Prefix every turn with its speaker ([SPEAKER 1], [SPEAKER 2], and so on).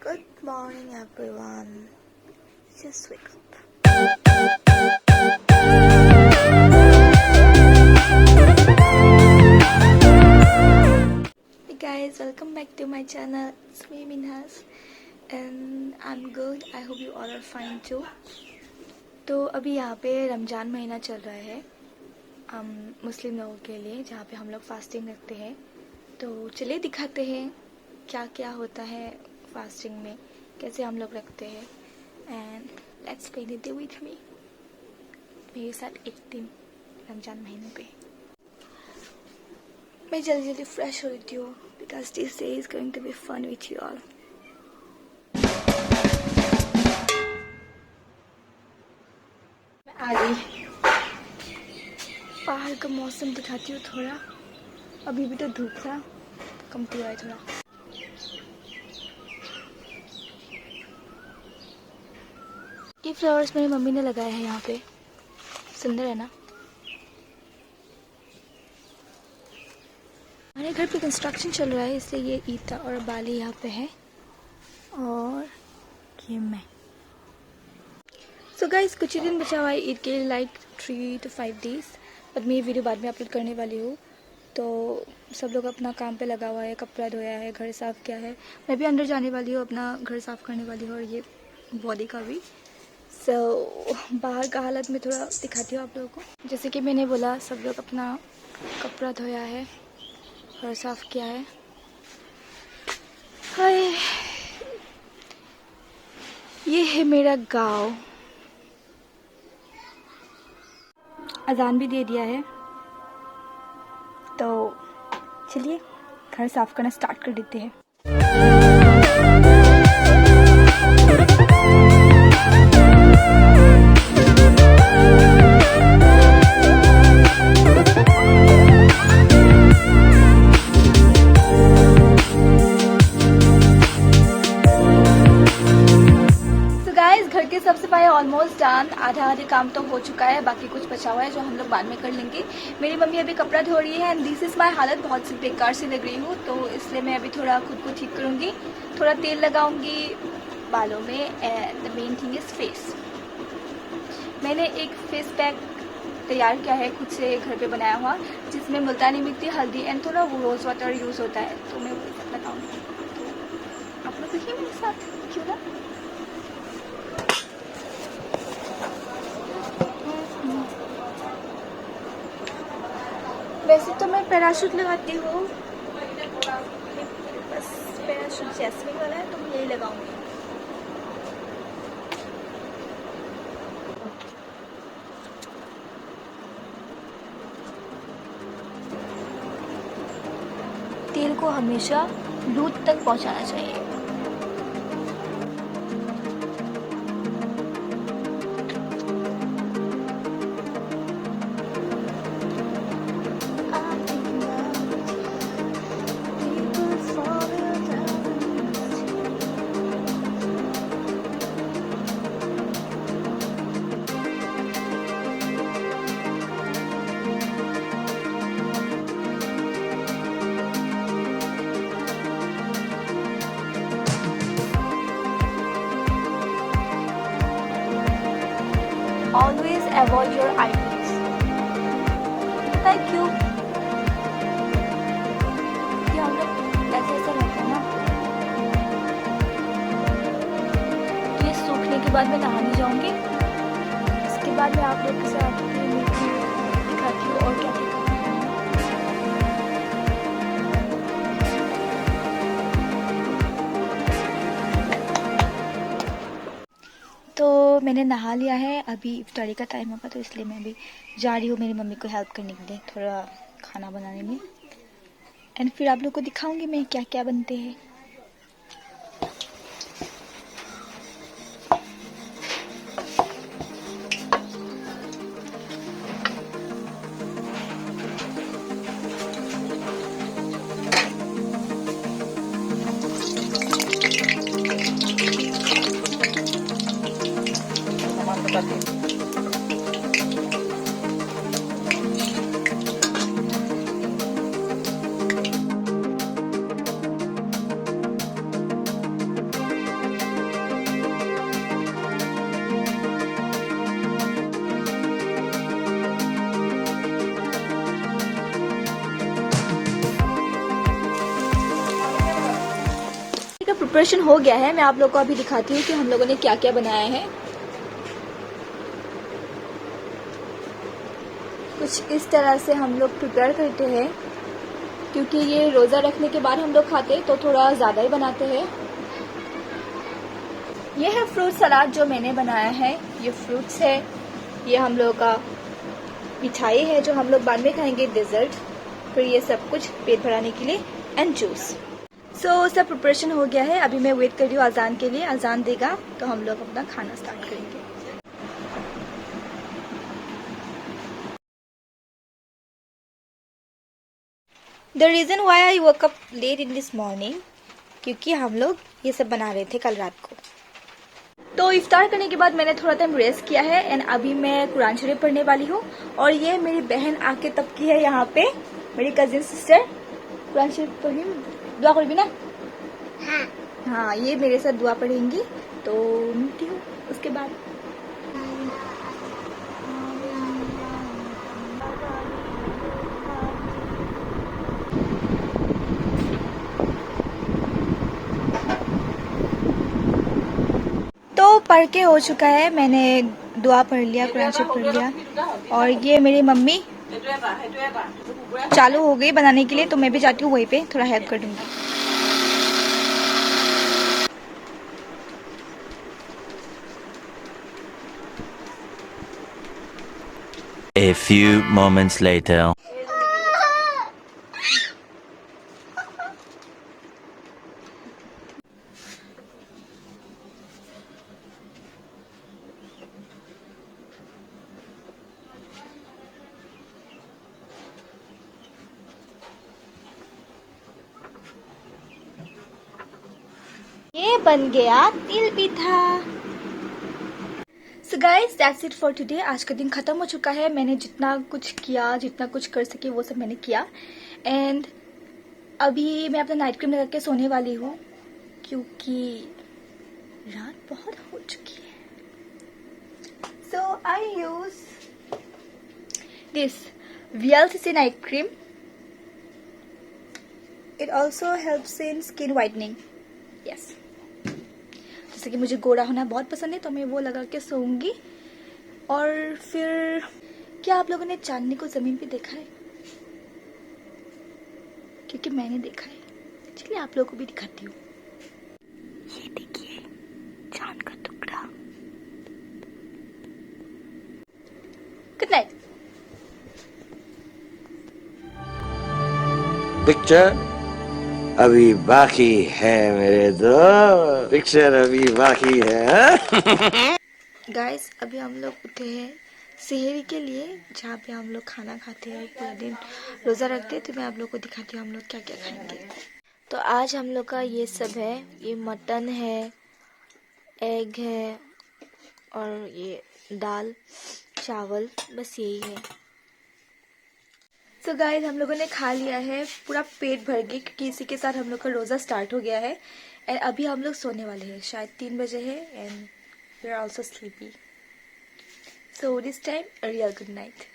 [SPEAKER 1] Good morning, everyone. Just wake up. Hey guys, welcome back to my channel. It's me, Minhas, and I'm good. I hope you all are fine too. तो अभी यहाँ पे रमज़ान महीना चल रहा है मुस्लिम लोगों के लिए, जहाँ पे हम लोग फास्टिंग रखते हैं. तो चलिए दिखाते हैं क्या क्या होता है फास्टिंग में, कैसे हम लोग रखते हैं. And let's spend it with me. मेरे साथ एक दिन रमज़ान महीने पे मैं जल्दी जल्दी फ्रेश हो लेती हूँ, because this day is going to be fun with you all. मैं आ गई. बाहर का मौसम दिखाती हूँ थोड़ा. अभी भी तो धूप था, कमती हुआ है थोड़ा. ये फ्लावर्स मेरी मम्मी ने लगाया है यहाँ पे. सुंदर है ना. हमारे घर पे कंस्ट्रक्शन चल रहा है, इसलिए ये ईटा और बाली यहाँ पे है. और ये मैं. सो गाइस, कुछ ही दिन बचा हुआ है ईद के, लाइक 3 to 5 days. बट मैं ये वीडियो बाद में अपलोड करने वाली हूँ. तो सब लोग अपना काम पे लगा हुआ है. कपड़ा धोया है, घर साफ़ किया है. मैं भी अंदर जाने वाली हूँ, अपना घर साफ़ करने वाली हूँ, और ये बॉडी का भी. सो बाहर का हालत में थोड़ा दिखाती हूँ आप लोगों को. जैसे कि मैंने बोला, सब लोग अपना कपड़ा धोया है, घर साफ़ किया है. हाय, ये है मेरा गांव. अजान भी दे दिया है, तो चलिए घर साफ़ करना स्टार्ट कर देते हैं. घर के सब सफाई ऑलमोस्ट डन. आधा आधे काम तो हो चुका है, बाकी कुछ बचा हुआ है जो हम लोग बाद में कर लेंगे. मेरी मम्मी अभी कपड़ा धो रही है, एंड दिस इज माय हालत. बहुत सी बेकार सी लग रही हूँ, तो इसलिए मैं अभी थोड़ा खुद को ठीक करूँगी. थोड़ा तेल लगाऊंगी बालों में. And the main thing is face. मैंने एक फेस पैक तैयार किया है खुद से घर पे बनाया हुआ, जिसमें मुल्तानी मिट्टी, हल्दी एंड थोड़ा वो रोज़ वाटर यूज़ होता है. तो मैं वो लगाऊंगी. तो आप लोग देखिए मेरे साथ, क्यों ना. वैसे तो मैं पैराशूट लगाती हूँ, बस पैराशूट जैस्मिन वाला है, तो मैं यही लगाऊंगी. तेल को हमेशा दूध तक पहुंचाना चाहिए. Always avoid your eyelids. Thank you. ये हम लोग ऐसे ऐसे रखते हैं ना. ये सूखने के बाद मैं नहाने जाऊंगी. इसके बाद मैं आप लोग के साथ दिखाती हूँ और क्या क्या. तो मैंने नहा लिया है. अभी इफ्तारी का टाइम होगा, तो इसलिए मैं अभी जा रही हूँ मेरी मम्मी को हेल्प करने के लिए, थोड़ा खाना बनाने में. एंड फिर आप लोग को दिखाऊंगी मैं क्या क्या बनते हैं. का प्रिपरेशन हो गया है। मैं आप लोगों को अभी दिखाती हूँ कि हम लोगों ने क्या क्या बनाया है। कुछ इस तरह से हम लोग प्रिपेयर करते हैं, क्योंकि ये रोज़ा रखने के बाद हम लोग खाते हैं तो थोड़ा ज़्यादा ही बनाते हैं। ये है फ्रूट सलाद जो मैंने बनाया है। ये फ्रूट्स है, ये हम लोगों का मिठाई है जो हम लोग बाद में खाएंगे, डेजर्ट, फिर ये सब कुछ पेट भराने के लिए, एंड जूस। सो सब प्रिपरेशन हो गया है। अभी मैं वेट कर रही हूँ अजान के लिए। अजान देगा तो हम लोग अपना खाना स्टार्ट करेंगे। The reason why I woke up late in this morning, क्योंकि हम लोग ये सब बना रहे थे कल रात को। तो इफ्तार करने के बाद मैंने थोड़ा टाइम रेस्ट किया है एंड अभी मैं कुरान शरीफ पढ़ने वाली हूँ। और ये मेरी बहन आके तब की है यहाँ पे, मेरी कजिन सिस्टर। कुरान शरीफ पढ़ी, दुआ करेगी ना? हाँ, ये मेरे साथ दुआ पढ़ेंगी। तो मिलती हूँ उसके बाद। तो पढ़ के हो चुका है, मैंने दुआ पढ़ लिया, कुरान शरीफ पढ़ लिया। और ये मेरी मम्मी चालू हो गई बनाने के लिए, तो मैं भी जाती हूँ वहीं पे थोड़ा हेल्प कर दूंगी।
[SPEAKER 2] A few moments later.
[SPEAKER 1] ये बन गया तिल पिठा। So guys, that's it for today. आज का दिन खत्म हो चुका है। मैंने जितना कुछ किया, जितना कुछ कर सके वो सब मैंने किया। एंड अभी मैं अपना नाइट क्रीम लगा के सोने वाली हूँ, क्योंकि रात बहुत हो चुकी है। So I use this VLCC night cream. It also helps in skin whitening. Yes, जैसे कि मुझे गोरा होना बहुत पसंद है तो मैं वो लगा के सोऊंगी। और फिर क्या आप लोगों ने चांदनी को जमीन पे देखा है? क्योंकि मैंने देखा है। चलिए आप लोगों को भी दिखाती हूँ। ये देखिए चांद का टुकड़ा। Good night.
[SPEAKER 3] पिक्चर अभी बाकी है मेरे दो, पिक्चर अभी बाकी है।
[SPEAKER 1] गाइस, अभी हम लोग उठे हैं सेहरी के लिए, जहाँ पे हम लोग खाना खाते हैं, पूरा दिन रोज़ा रखते हैं। तो मैं आप लोग को दिखाती हूँ हम लोग क्या क्या खाएंगे। तो आज हम लोग का ये सब है। ये मटन है, एग है, और ये दाल चावल, बस यही है। सो गाइस, हम लोगों ने खा लिया है पूरा पेट भर के, क्योंकि इसी के साथ हम लोग का रोज़ा स्टार्ट हो गया है। एंड अभी हम लोग सोने वाले हैं, शायद 3 बजे है। And we are also sleepy. So this time a real good night.